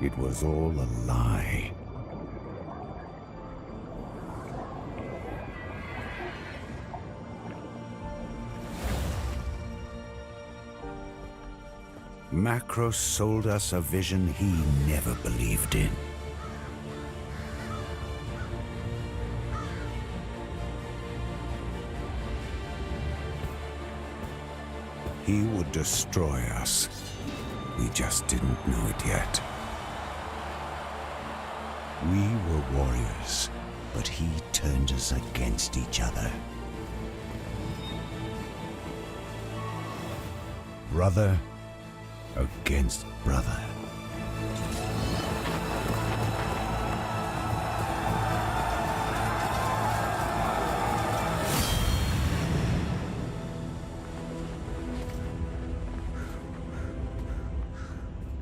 It was all a lie. Macros sold us a vision he never believed in. He would destroy us. We just didn't know it yet. We were warriors, but he turned us against each other. Brother against brother.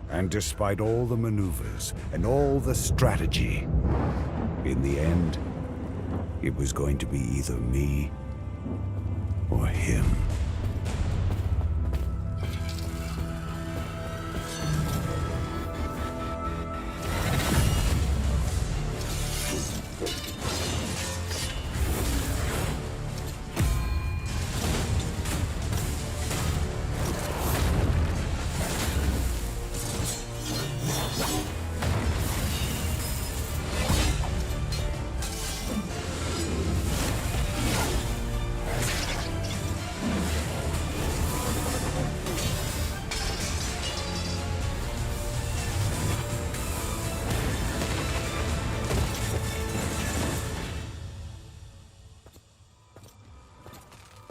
And despite all the maneuvers and all the strategy, in the end, it was going to be either me or him.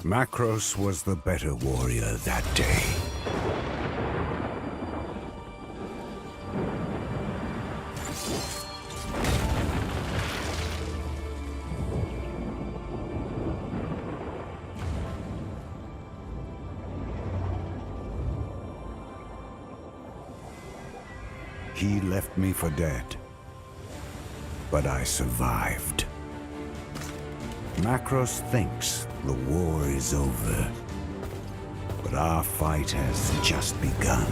Macros was the better warrior that day. He left me for dead, but I survived. Macros thinks the war is over, but our fight has just begun.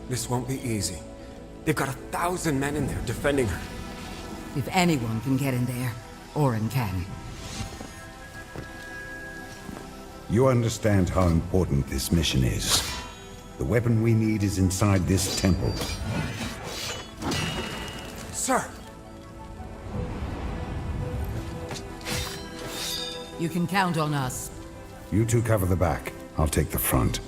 This won't be easy. They've got 1,000 men in there defending her. If anyone can get in there, Orin can. You understand how important this mission is. The weapon we need is inside this temple. Sir! You can count on us. You two cover the back. I'll take the front.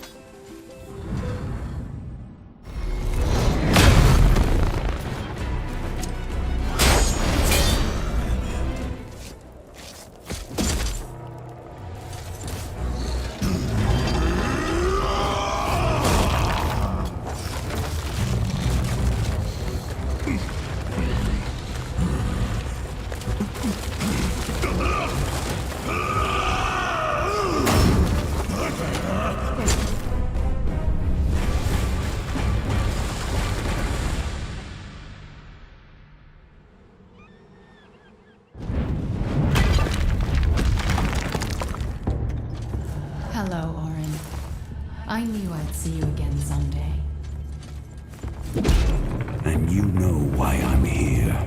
Hello, Orin. I knew I'd see you again someday. And you know why I'm here.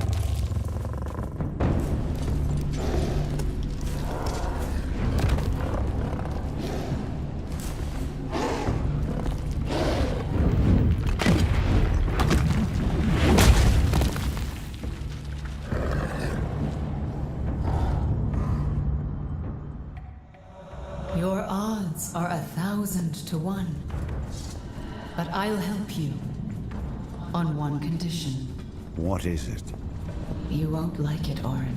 Your odds are 1,000 to 1. But I'll help you. On one condition. What is it? You won't like it, Orin.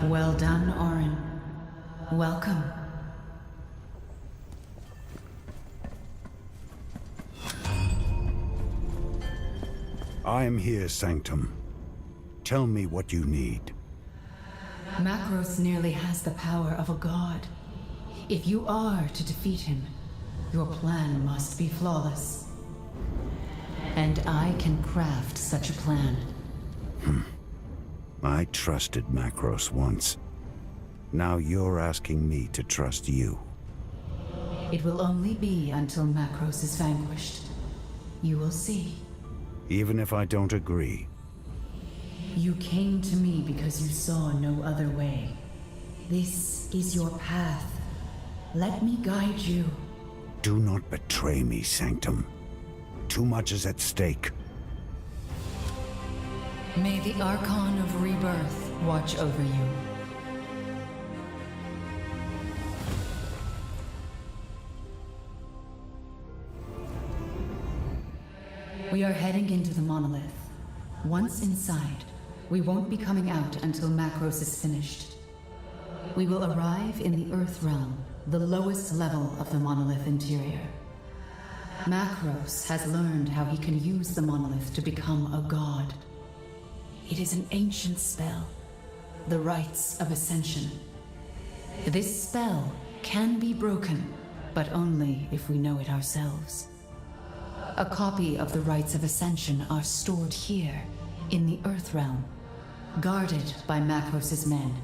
Well done, Orin. Welcome. I am here, Sanctum. Tell me what you need. Macros nearly has the power of a god. If you are to defeat him, your plan must be flawless. And I can craft such a plan. I trusted Macros once. Now you're asking me to trust you. It will only be until Macros is vanquished. You will see. Even if I don't agree. You came to me because you saw no other way. This is your path. Let me guide you. Do not betray me, Sanctum. Too much is at stake. May the Archon of Rebirth watch over you. We are heading into the monolith. Once inside, we won't be coming out until Macros is finished. We will arrive in the Earth Realm, the lowest level of the monolith interior. Macros has learned how he can use the monolith to become a god. It is an ancient spell, the Rites of Ascension. This spell can be broken, but only if we know it ourselves. A copy of the Rites of Ascension are stored here, in the Earth Realm, guarded by Macros' men.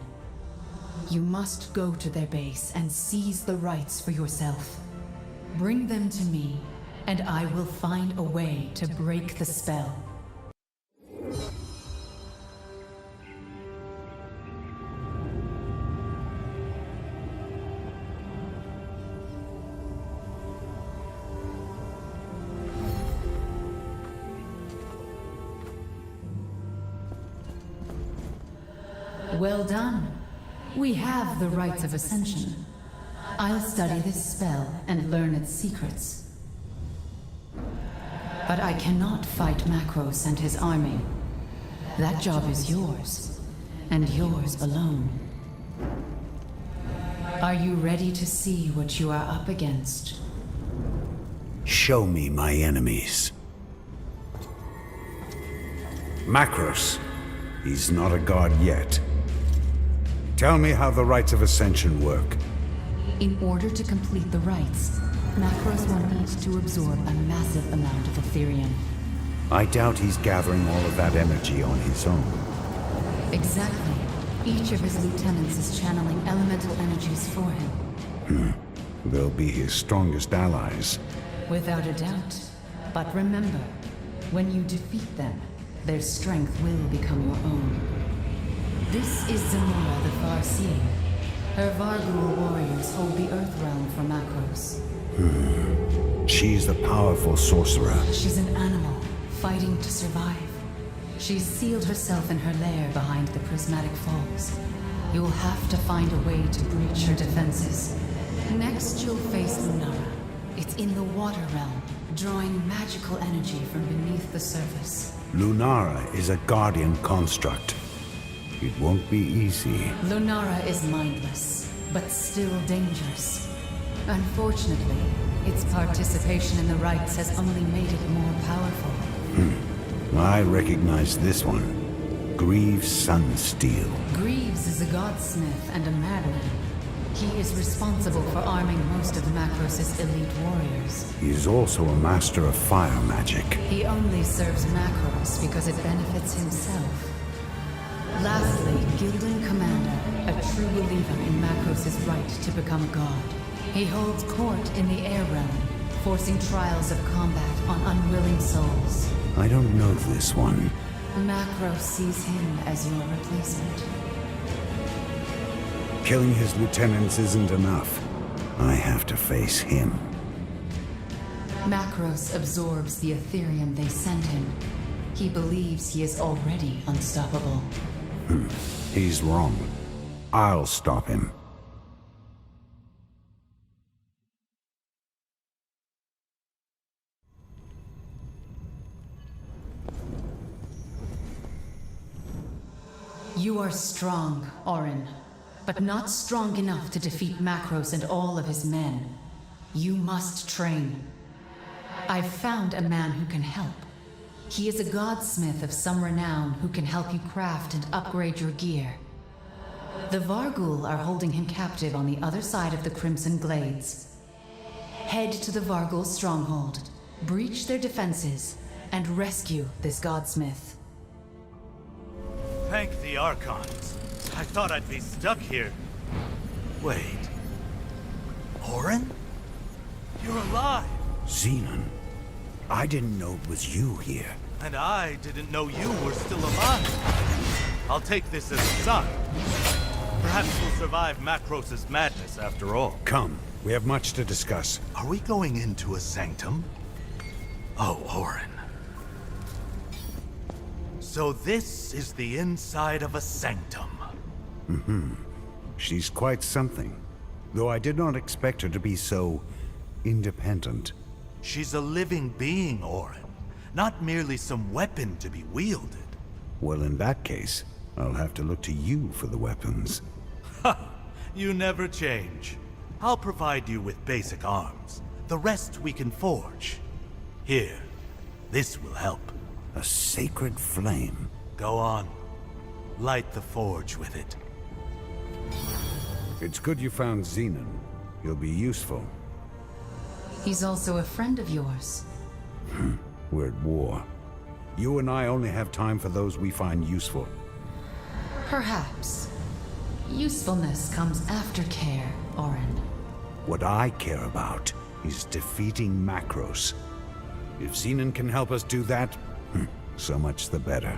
You must go to their base and seize the rites for yourself. Bring them to me, and I will find a way to break the spell. Well done. We have the Rites of Ascension. I'll study this spell and learn its secrets. But I cannot fight Macros and his army. That job is yours, and yours alone. Are you ready to see what you are up against? Show me my enemies. Macros. He's not a god yet. Tell me how the Rites of Ascension work. In order to complete the rites, Macros will need to absorb a massive amount of Aperion. I doubt he's gathering all of that energy on his own. Exactly. Each of his lieutenants is channeling elemental energies for him. They'll be his strongest allies. Without a doubt. But remember, when you defeat them, their strength will become your own. This is Zamora the Farseeing. Her Vargul warriors hold the Earth Realm for Macros. She's the powerful sorcerer. She's an animal, fighting to survive. She's sealed herself in her lair behind the prismatic falls. You'll have to find a way to breach her defenses. Next, you'll face Lunara. It's in the water realm, drawing magical energy from beneath the surface. Lunara is a guardian construct. It won't be easy. Lunara is mindless, but still dangerous. Unfortunately, its participation in the rites has only made it more powerful. I recognize this one. Greaves Sunsteel. Greaves is a godsmith and a madman. He is responsible for arming most of Macros' elite warriors. He is also a master of fire magic. He only serves Macros because it benefits himself. Lastly, Gildan Commander, a true believer in Macros' right to become a god. He holds court in the air realm, forcing trials of combat on unwilling souls. I don't know this one. Macros sees him as your replacement. Killing his lieutenants isn't enough. I have to face him. Macros absorbs the Aetherium they send him. He believes he is already unstoppable. He's wrong. I'll stop him. You are strong, Orin, but not strong enough to defeat Macros and all of his men. You must train. I've found a man who can help. He is a godsmith of some renown who can help you craft and upgrade your gear. The Varghul are holding him captive on the other side of the Crimson Glades. Head to the Varghul stronghold, breach their defenses, and rescue this godsmith. Thank the Archons. I thought I'd be stuck here. Wait. Orin? You're alive! Xenon, I didn't know it was you here. And I didn't know you were still alive. I'll take this as a sign. Perhaps we'll survive Macros' madness after all. Come, we have much to discuss. Are we going into a sanctum? Oh, Orin. So this is the inside of a sanctum. She's quite something, though I did not expect her to be so independent. She's a living being, Orin. Not merely some weapon to be wielded. Well, in that case, I'll have to look to you for the weapons. Ha! You never change. I'll provide you with basic arms. The rest we can forge. Here, this will help. A sacred flame. Go on. Light the forge with it. It's good you found Xenon. He'll be useful. He's also a friend of yours. We're at war. You and I only have time for those we find useful. Perhaps. Usefulness comes after care, Orin. What I care about is defeating Macros. If Xenon can help us do that, so much the better.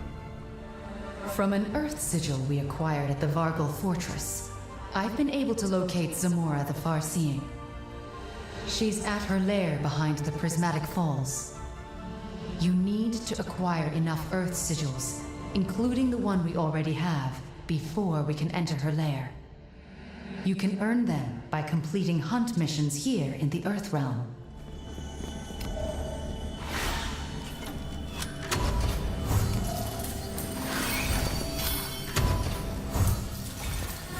From an Earth sigil we acquired at the Varghul Fortress, I've been able to locate Zamora the Farseeing. She's at her lair behind the Prismatic Falls. You need to acquire enough Earth sigils, including the one we already have, before we can enter her lair. You can earn them by completing hunt missions here in the Earth Realm.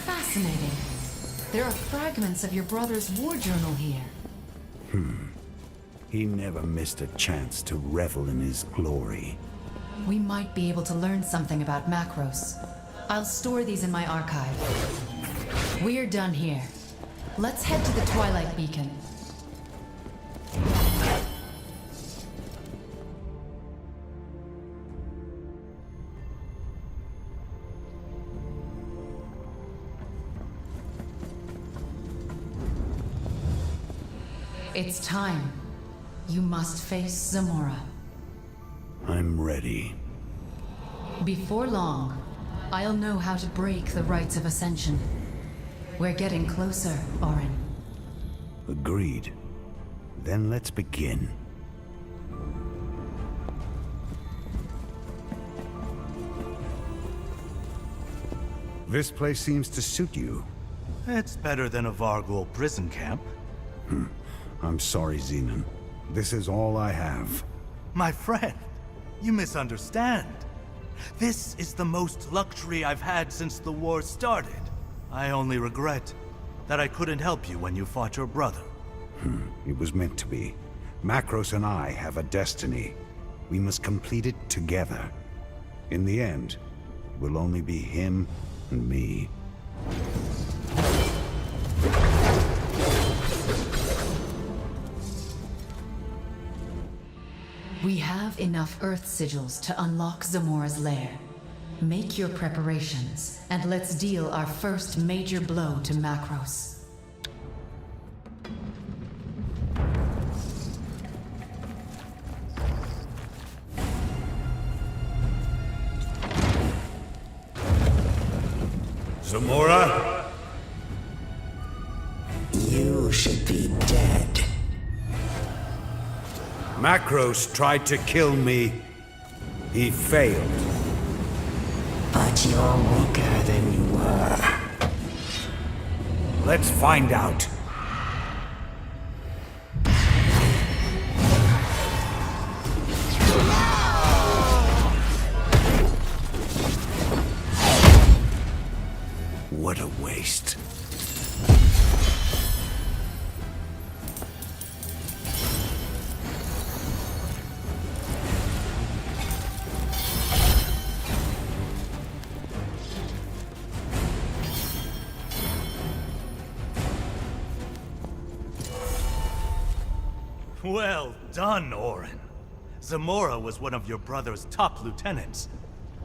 Fascinating. There are fragments of your brother's war journal here. He never missed a chance to revel in his glory. We might be able to learn something about Macros. I'll store these in my archive. We're done here. Let's head to the Twilight Beacon. It's time. You must face Zamora. I'm ready. Before long, I'll know how to break the rites of Ascension. We're getting closer, Orin. Agreed. Then let's begin. This place seems to suit you. It's better than a Varghul prison camp. I'm sorry, Xenon. This is all I have. My friend, you misunderstand. This is the most luxury I've had since the war started. I only regret that I couldn't help you when you fought your brother. It was meant to be. Macros and I have a destiny. We must complete it together. In the end, it will only be him and me. We have enough Earth sigils to unlock Zamora's lair. Make your preparations, and let's deal our first major blow to Macros. Zamora? You should be dead. Macros tried to kill me. He failed. But you're weaker than you were. Let's find out. What a waste. Well done, Orin. Zamora was one of your brother's top lieutenants.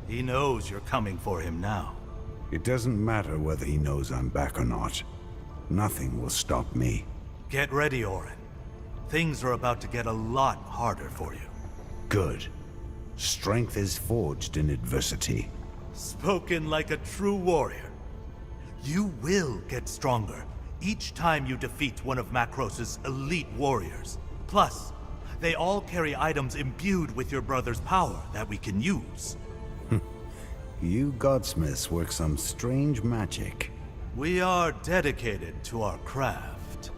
He knows you're coming for him now. It doesn't matter whether he knows I'm back or not. Nothing will stop me. Get ready, Orin. Things are about to get a lot harder for you. Good. Strength is forged in adversity. Spoken like a true warrior. You will get stronger each time you defeat one of Macros's elite warriors. Plus, they all carry items imbued with your brother's power that we can use. You godsmiths work some strange magic. We are dedicated to our craft.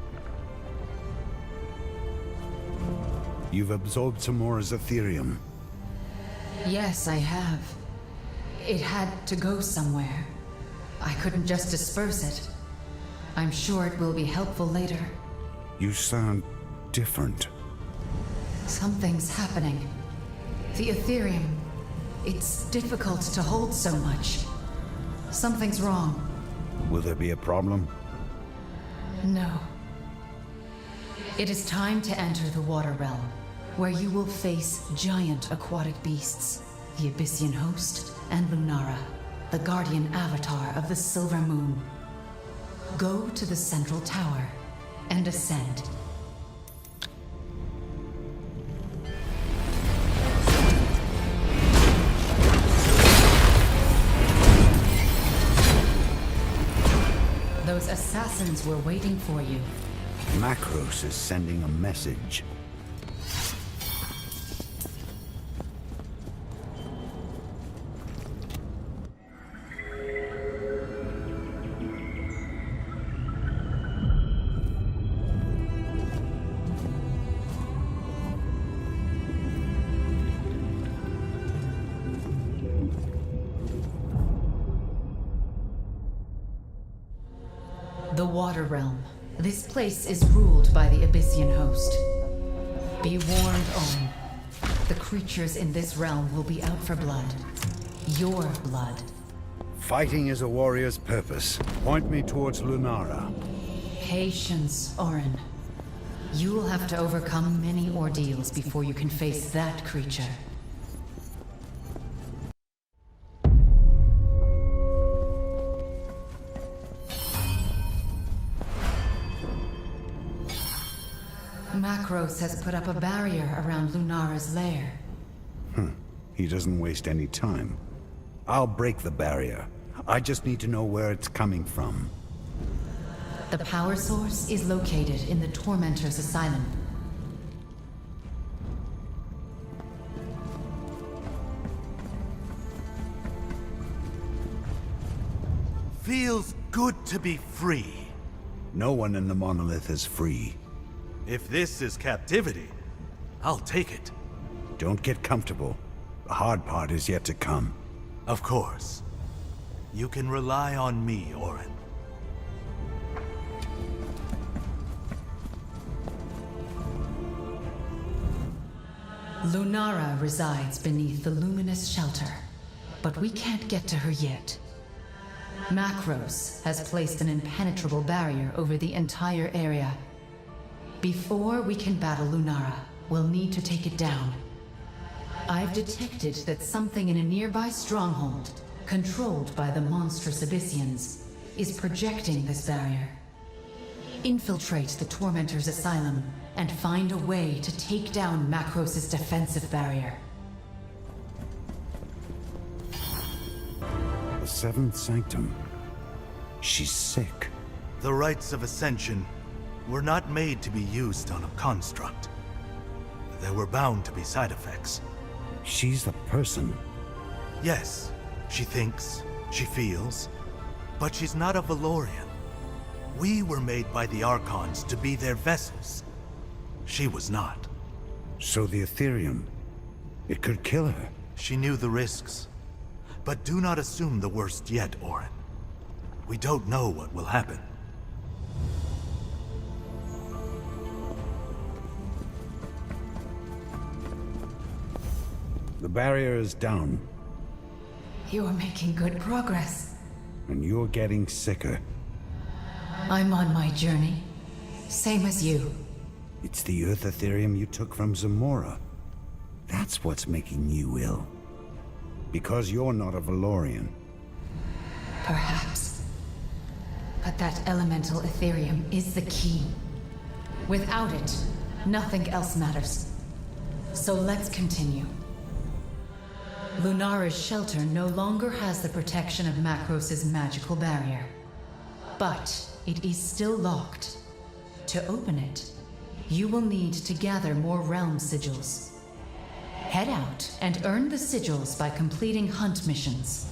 You've absorbed Zamora's Aetherium. Yes, I have. It had to go somewhere. I couldn't just disperse it. I'm sure it will be helpful later. You sound different. Something's happening. The Aetherium. It's difficult to hold so much. Something's wrong. Will there be a problem? No. It is time to enter the Water Realm, where you will face giant aquatic beasts, the Abyssian Host, and Lunara, the guardian avatar of the Silver Moon. Go to the central tower and ascend. Those assassins were waiting for you. Macros is sending a message. The Water Realm. This place is ruled by the Abyssian Host. Be warned, Owen. The creatures in this realm will be out for blood. Your blood. Fighting is a warrior's purpose. Point me towards Lunara. Patience, Orin. You will have to overcome many ordeals before you can face that creature. Macros has put up a barrier around Lunara's lair. He doesn't waste any time. I'll break the barrier. I just need to know where it's coming from. The power source is located in the Tormentor's Asylum. Feels good to be free. No one in the monolith is free. If this is captivity, I'll take it. Don't get comfortable. The hard part is yet to come. Of course. You can rely on me, Orin. Lunara resides beneath the luminous shelter, but we can't get to her yet. Macros has placed an impenetrable barrier over the entire area. Before we can battle Lunara, we'll need to take it down. I've detected that something in a nearby stronghold, controlled by the monstrous Abyssians, is projecting this barrier. Infiltrate the Tormentor's Asylum and find a way to take down Macros' defensive barrier. The Seventh Sanctum. She's sick. The rites of Ascension were not made to be used on a construct. There were bound to be side effects. She's the person. Yes, she thinks, she feels, but she's not a Valorian. We were made by the Archons to be their vessels. She was not. So the Aetherium, it could kill her. She knew the risks. But do not assume the worst yet, Orin. We don't know what will happen. The barrier is down, You are making good progress. and you're getting sicker. I'm on my journey. Same as you. It's the Earth Ethereum you took from Zamora. That's what's making you ill. Because you're not a Valorian. Perhaps. But that elemental Ethereum is the key. Without it, nothing else matters. So let's continue. Lunara's shelter no longer has the protection of Macros' magical barrier. But it is still locked. To open it, you will need to gather more realm sigils. Head out and earn the sigils by completing hunt missions.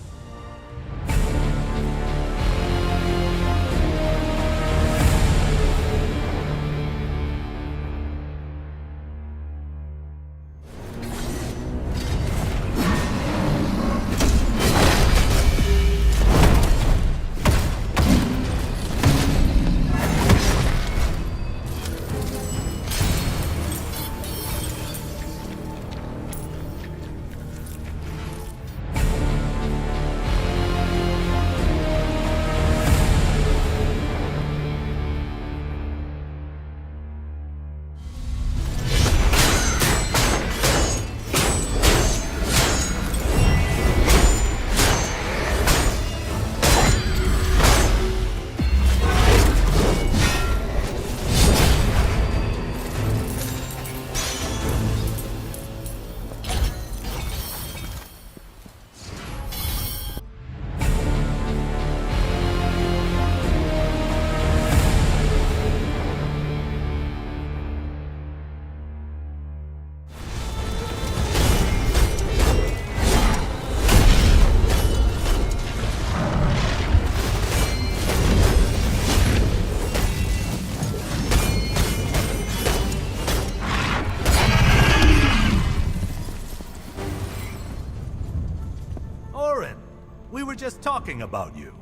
We were just talking about you.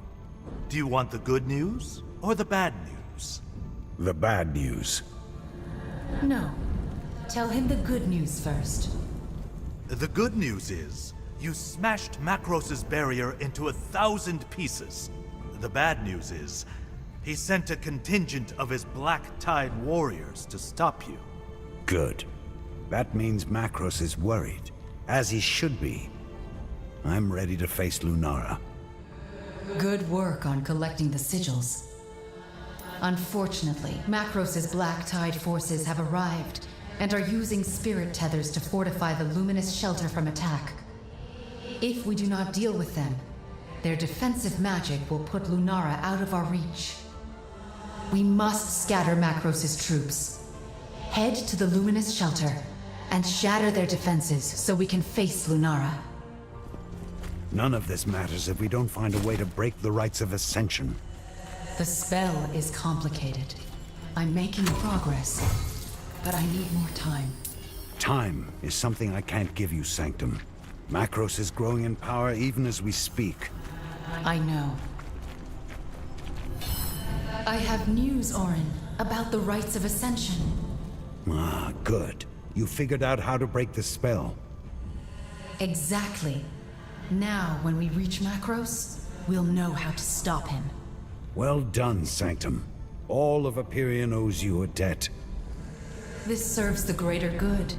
Do you want the good news or the bad news? The bad news. No. Tell him the good news first. The good news is, you smashed Macros' barrier into 1,000 pieces. The bad news is, he sent a contingent of his Black Tide warriors to stop you. Good. That means Macros is worried, as he should be. I'm ready to face Lunara. Good work on collecting the sigils. Unfortunately, Macros' Black Tide forces have arrived and are using spirit tethers to fortify the luminous shelter from attack. If we do not deal with them, their defensive magic will put Lunara out of our reach. We must scatter Macros' troops. Head to the luminous shelter and shatter their defenses so we can face Lunara. None of this matters if we don't find a way to break the rites of Ascension. The spell is complicated. I'm making progress, but I need more time. Time is something I can't give you, Sanctum. Macros is growing in power even as we speak. I know. I have news, Orin, about the rites of Ascension. Ah, good. You figured out how to break the spell. Exactly. Now, when we reach Macros, we'll know how to stop him. Well done, Sanctum. All of Aperion owes you a debt. This serves the greater good.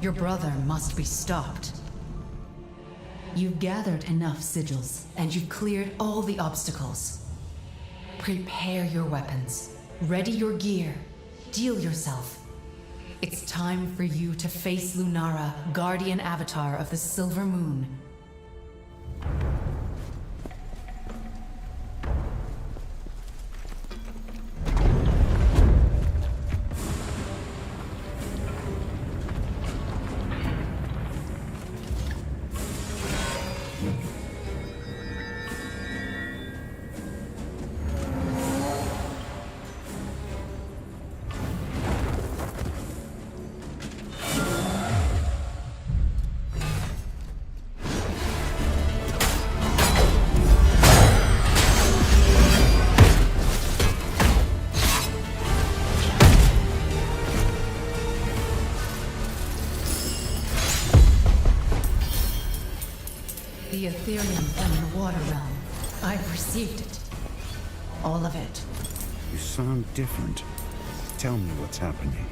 Your brother must be stopped. You've gathered enough sigils, and you've cleared all the obstacles. Prepare your weapons. Ready your gear. Deal yourself. It's time for you to face Lunara, Guardian Avatar of the Silver Moon. Water Realm. I've received it. All of it. You sound different. Tell me what's happening.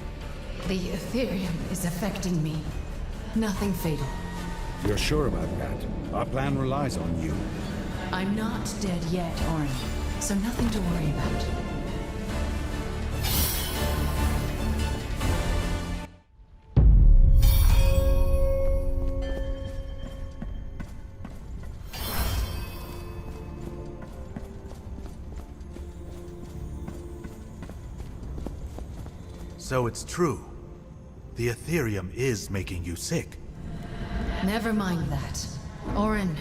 The Aperion is affecting me. Nothing fatal. You're sure about that? Our plan relies on you. I'm not dead yet, Orin, so nothing to worry about. So it's true. The Ethereum is making you sick. Never mind that. Orin,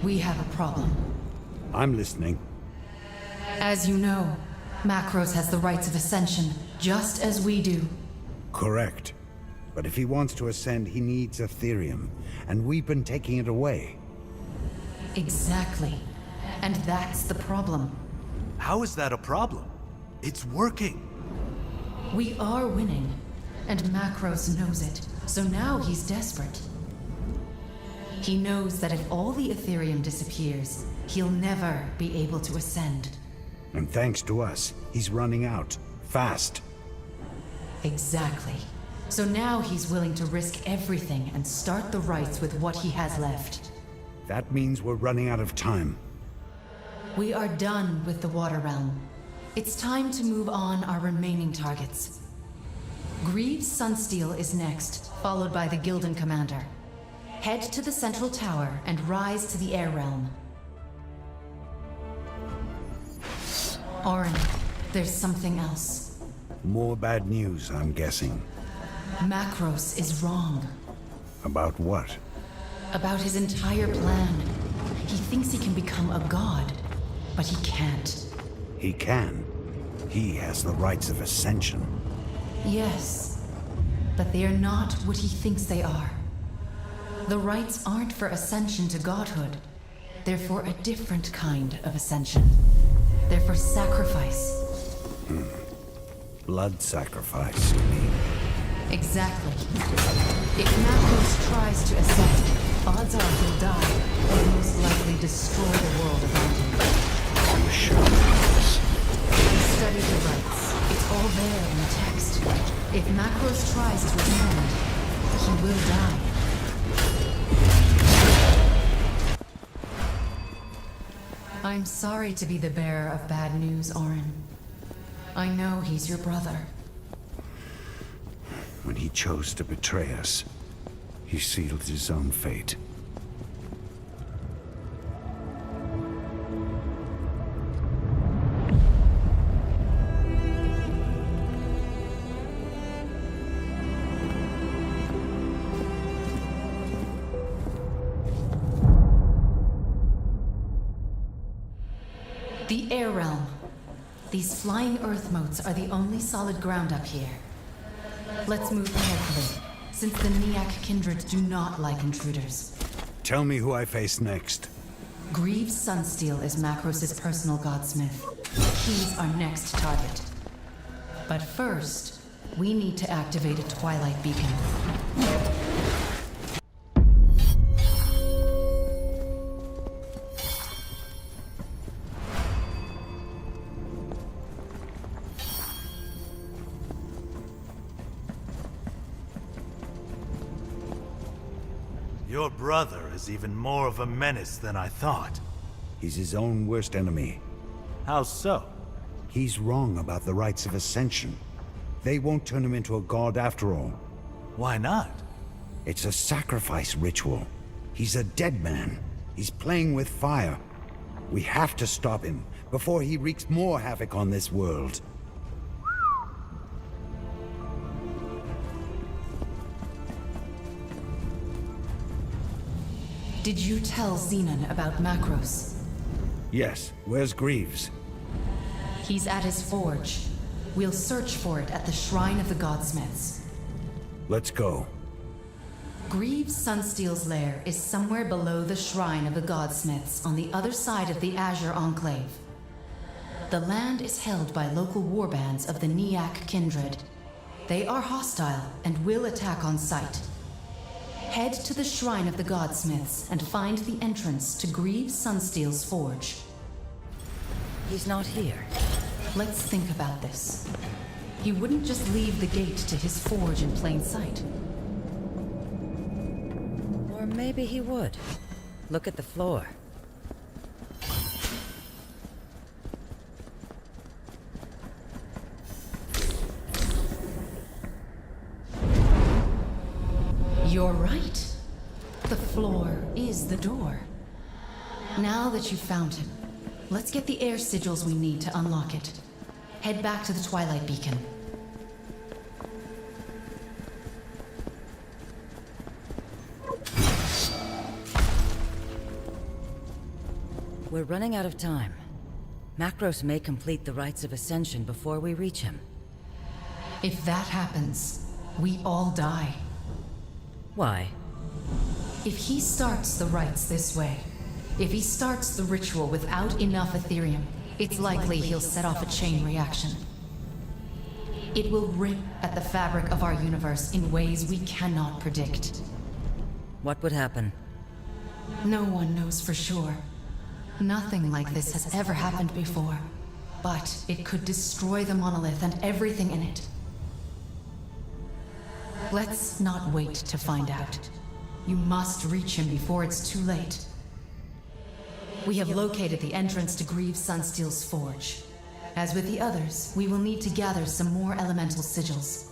we have a problem. I'm listening. As you know, Macros has the rights of ascension, just as we do. Correct. But if he wants to ascend, he needs Ethereum, and we've been taking it away. Exactly. And that's the problem. How is that a problem? It's working. We are winning, and Macros knows it, so now he's desperate. He knows that if all the Ethereum disappears, he'll never be able to ascend. And thanks to us, he's running out. Fast. Exactly. So now he's willing to risk everything and start the rites with what he has left. That means we're running out of time. We are done with the Water Realm. It's time to move on our remaining targets. Greaves Sunsteel is next, followed by the Gildan Commander. Head to the Central Tower and rise to the Air Realm. Orin, there's something else. More bad news, I'm guessing. Macros is wrong. About what? About his entire plan. He thinks he can become a god, but he can't. He can. He has the rights of ascension. Yes, but they are not what he thinks they are. The rites aren't for ascension to godhood. They're for a different kind of ascension. They're for sacrifice. Blood sacrifice, you mean? Exactly. If Macros tries to ascend, odds are he'll die, or most likely destroy the world around him. I'm sure of this. Study the rites. It's all there in the text. If Macros tries to ascend, he will die. I'm sorry to be the bearer of bad news, Orin. I know he's your brother. When he chose to betray us, he sealed his own fate. The Air Realm. These flying Earth motes are the only solid ground up here. Let's move carefully, since the Neak kindred do not like intruders. Tell me who I face next. Greaves Sunsteel is Macros' personal godsmith. He's our next target. But first, we need to activate a Twilight Beacon. Your brother is even more of a menace than I thought. He's his own worst enemy. How so? He's wrong about the rites of ascension. They won't turn him into a god after all. Why not? It's a sacrifice ritual. He's a dead man. He's playing with fire. We have to stop him before he wreaks more havoc on this world. Did you tell Xenon about Macros? Yes, where's Greaves? He's at his forge. We'll search for it at the Shrine of the Godsmiths. Let's go. Greaves Sunsteel's lair is somewhere below the Shrine of the Godsmiths on the other side of the Azure Enclave. The land is held by local warbands of the Neak kindred. They are hostile and will attack on sight. Head to the Shrine of the Godsmiths and find the entrance to Greaves Sunsteel's forge. He's not here. Let's think about this. He wouldn't just leave the gate to his forge in plain sight. Or maybe he would. Look at the floor. You're right. The floor is the door. Now that you've found him, let's get the air sigils we need to unlock it. Head back to the Twilight Beacon. We're running out of time. Macros may complete the rites of ascension before we reach him. If that happens, we all die. Why? If he starts the rites this way, if he starts the ritual without enough Aetherium, it's likely he'll set off a chain reaction. It will rip at the fabric of our universe in ways we cannot predict. What would happen? No one knows for sure. Nothing like this has ever happened before. But it could destroy the monolith and everything in it. Let's not wait to find out. You must reach him before it's too late. We have located the entrance to Greaves Sunsteel's forge. As with the others, we will need to gather some more elemental sigils.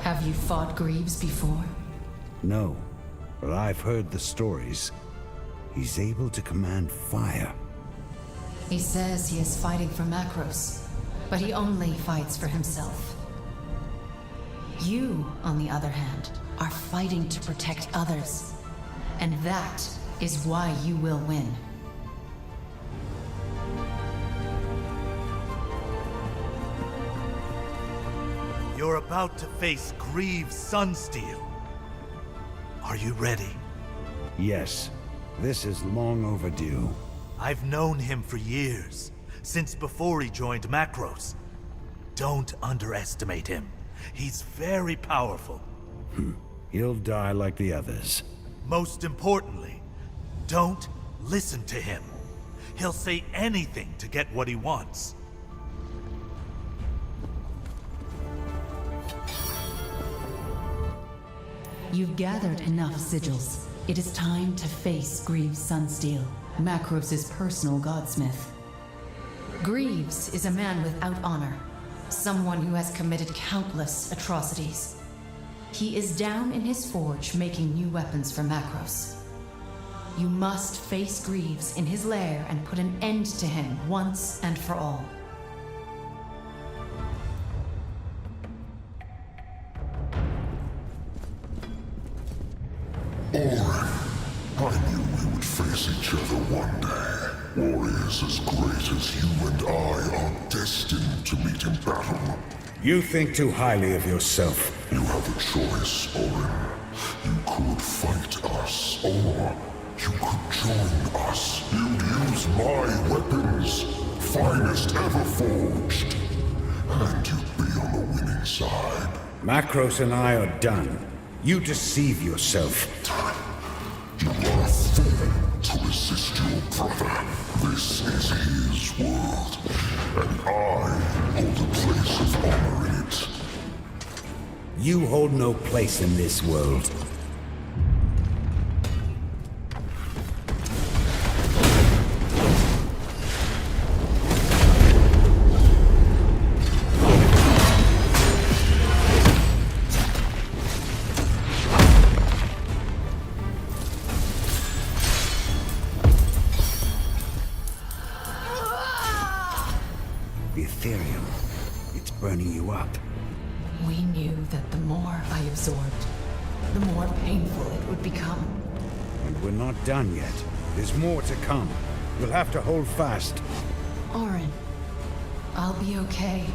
Have you fought Greaves before? No, but I've heard the stories. He's able to command fire. He says he is fighting for Macros, but he only fights for himself. You, on the other hand, are fighting to protect others. And that is why you will win. You're about to face Greaves Sunsteel. Are you ready? Yes, this is long overdue. I've known him for years, since before he joined Macros. Don't underestimate him. He's very powerful. He'll die like the others. Most importantly, don't listen to him. He'll say anything to get what he wants. You've gathered enough sigils. It is time to face Greaves Sunsteel, Macros' personal godsmith. Greaves is a man without honor, someone who has committed countless atrocities. He is down in his forge making new weapons for Macros. You must face Greaves in his lair and put an end to him once and for all. Orin, I knew we would face each other one day. Warriors as great as you and I are destined to meet in battle. You think too highly of yourself. You have a choice, Orin. You could fight us, or you could join us. You'd use my weapons, finest ever forged, and you'd be on the winning side. Macros and I are done. You deceive yourself. You are a fool to resist your brother. This is his world, and I hold a place of honor in it. You hold no place in this world. absorbed, the more painful it would become. And we're not done yet. There's more to come. You'll have to hold fast. Orin, I'll be okay.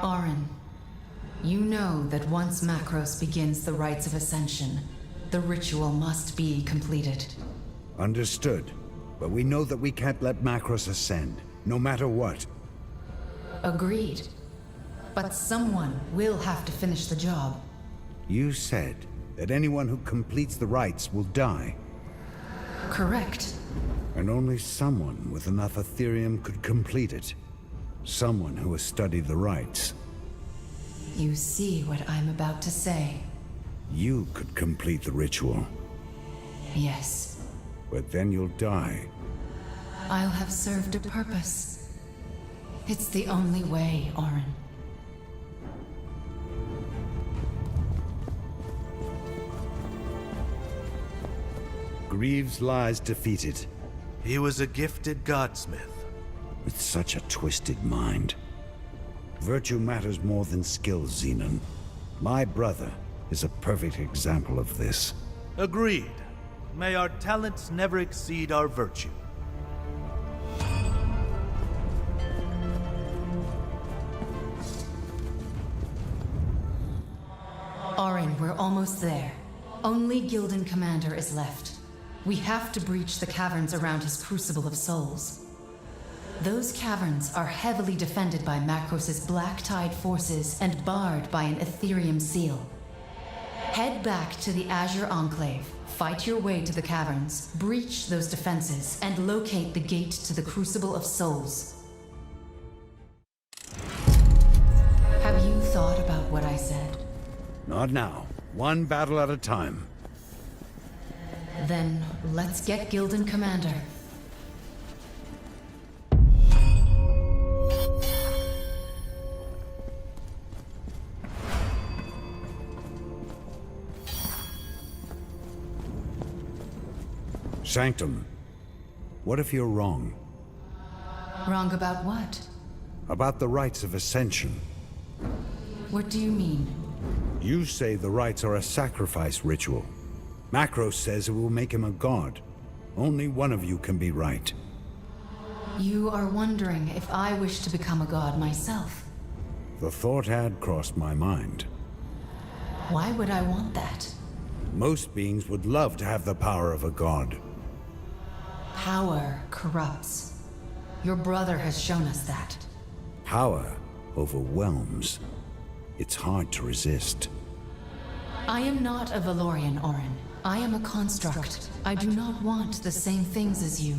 Orin, you know that once Macros begins the rites of ascension, the ritual must be completed. Understood. But we know that we can't let Macros ascend, no matter what. Agreed. But someone will have to finish the job. You said that anyone who completes the rites will die. Correct. And only someone with enough Aetherium could complete it. Someone who has studied the rites. You see what I'm about to say. You could complete the ritual, Yes. but then you'll die. I'll have served a purpose. It's the only way, Orin. Greaves lies defeated. He was a gifted godsmith. With such a twisted mind. Virtue matters more than skill, Xenon. My brother is a perfect example of this. Agreed. May our talents never exceed our virtue. Orin, we're almost there. Only Gildan Commander is left. We have to breach the caverns around his Crucible of Souls. Those caverns are heavily defended by Macros' Black Tide forces and barred by an Aetherium seal. Head back to the Azure Enclave, fight your way to the caverns, breach those defenses, and locate the gate to the Crucible of Souls. Have you thought about what I said? Not now. One battle at a time. Then let's get Gildan Commander. Sanctum, what if you're wrong? Wrong about what? About the rites of ascension. What do you mean? You say the rites are a sacrifice ritual. Macros says it will make him a god. Only one of you can be right. You are wondering if I wish to become a god myself. The thought had crossed my mind. Why would I want that? Most beings would love to have the power of a god. Power corrupts. Your brother has shown us that. Power overwhelms. It's hard to resist. I am not a Valorian, Orin. I am a construct. I do not want the same things as you.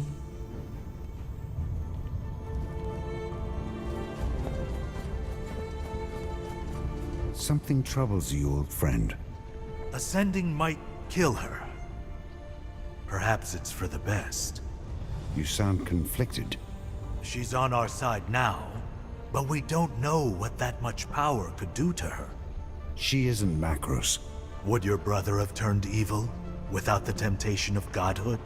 Something troubles you, old friend. Ascending might kill her. Perhaps it's for the best. You sound conflicted. She's on our side now, but we don't know what that much power could do to her. She isn't Macros. Would your brother have turned evil without the temptation of godhood?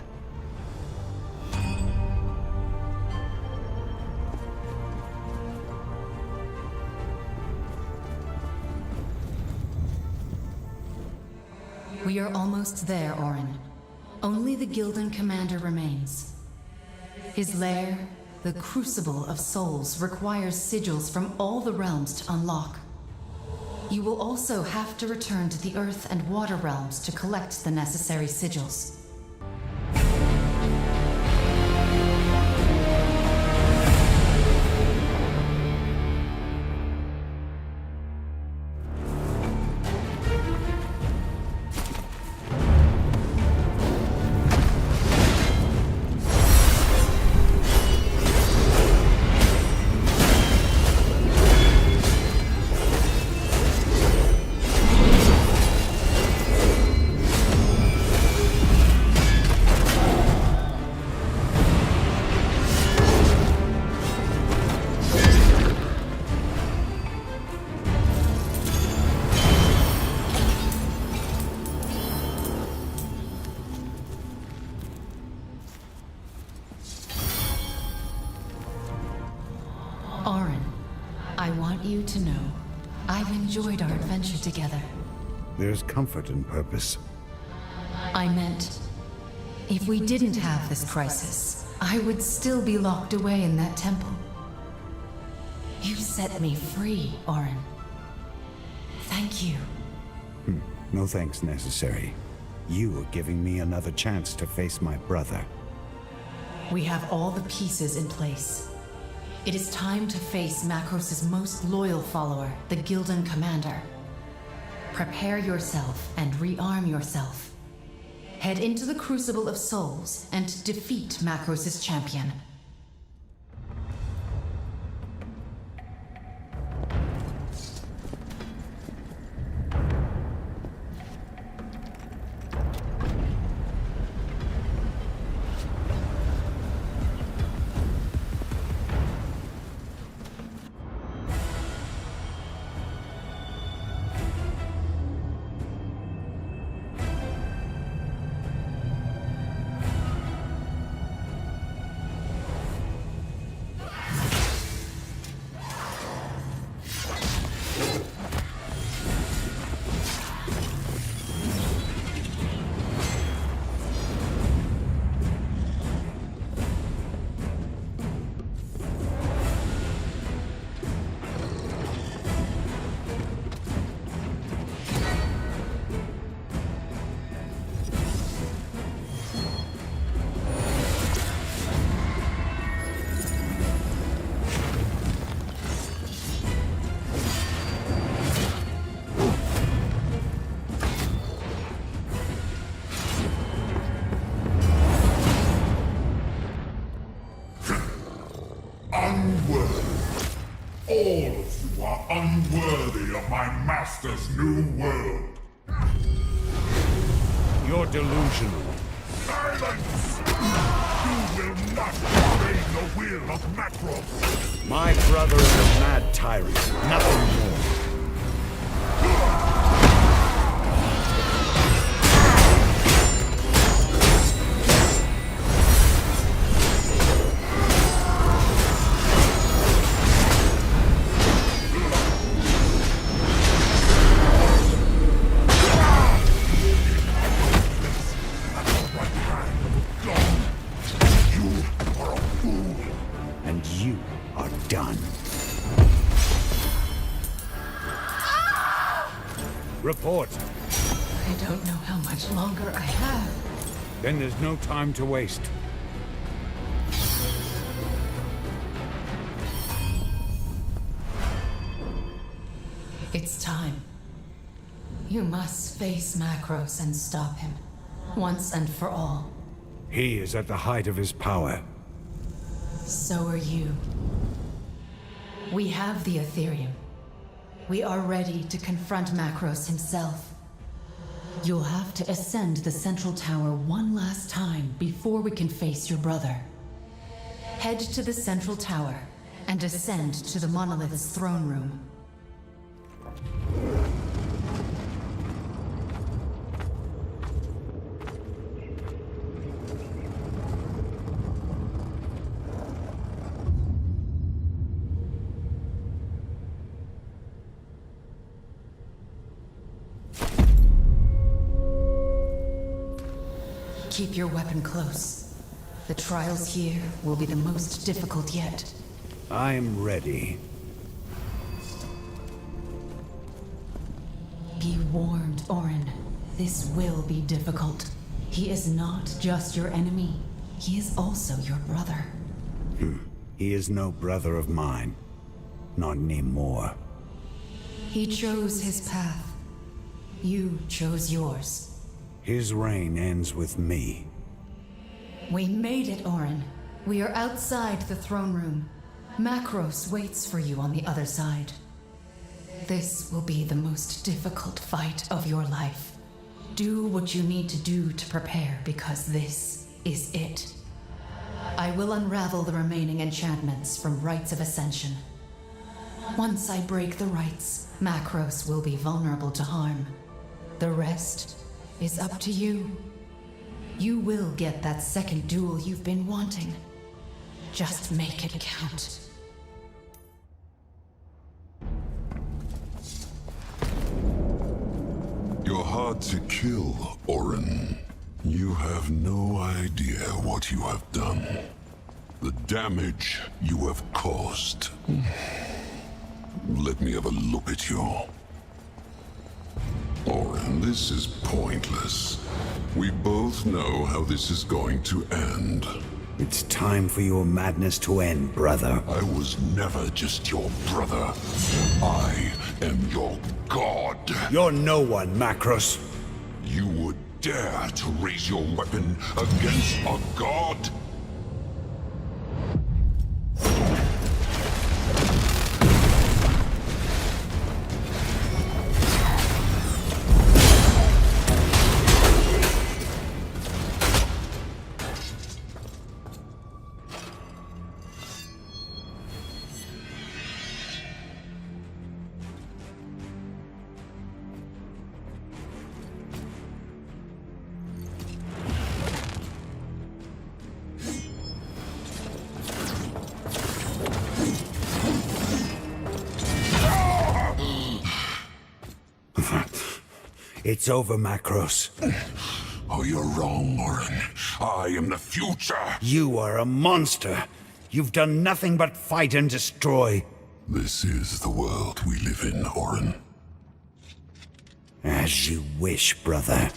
We are almost there, Orin. Only the Gildan Commander remains. His lair, the Crucible of Souls, requires sigils from all the realms to unlock. You will also have to return to the Earth and Water realms to collect the necessary sigils. want you to know, I've enjoyed our adventure together. There's comfort in purpose. I meant, if we didn't have this crisis, I would still be locked away in that temple. You set me free, Orin. Thank you. No thanks necessary. You are giving me another chance to face my brother. We have all the pieces in place. It is time to face Macros' most loyal follower, the Gildan Commander. Prepare yourself and rearm yourself. Head into the Crucible of Souls and defeat Macros' champion. Unworthy of my master's new world. You're delusional. Silence! You will not obey the will of Macros. My brother is a mad tyrant, nothing more. Report. I don't know how much longer I have. Then there's no time to waste. It's time. You must face Macros and stop him, once and for all. He is at the height of his power. So are you. We have the Aperion. We are ready to confront Macros himself. You'll have to ascend the central tower one last time before we can face your brother. Head to the central tower and ascend to the monolith's throne room. Keep your weapon close. The trials here will be the most difficult yet. I'm ready. Be warned, Orin. This will be difficult. He is not just your enemy. He is also your brother. He is no brother of mine. Not anymore. He chose his path. You chose yours. His reign ends with me. We made it, Orin. We are outside the throne room. Macros waits for you on the other side. This will be the most difficult fight of your life. Do what you need to do to prepare, because this is it. I will unravel the remaining enchantments from Rites of Ascension. Once I break the rites, Macros will be vulnerable to harm. The rest is up to you. You will get that second duel you've been wanting. Just make it count. hard to kill, Orin. You have no idea what you have done. The damage you have caused. Let me have a look at you. Orin, this is pointless. We both know how this is going to end. It's time for your madness to end, brother. I was never just your brother. I am your god. You're no one, Macros. You would dare to raise your weapon against a god? It's over, Macros. Oh, you're wrong, Orin. I am the future. You are a monster. You've done nothing but fight and destroy. This is the world we live in, Orin. As you wish, brother.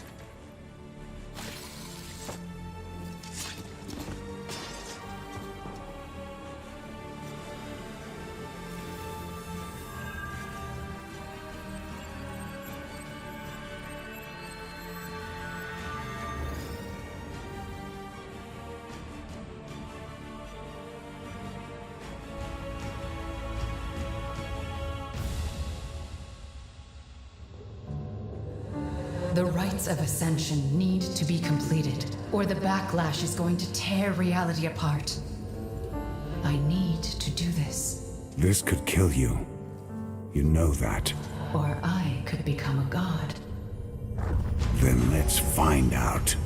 The rites of ascension need to be completed, or the backlash is going to tear reality apart. I need to do this. This could kill you. You know that. Or I could become a god. Then let's find out.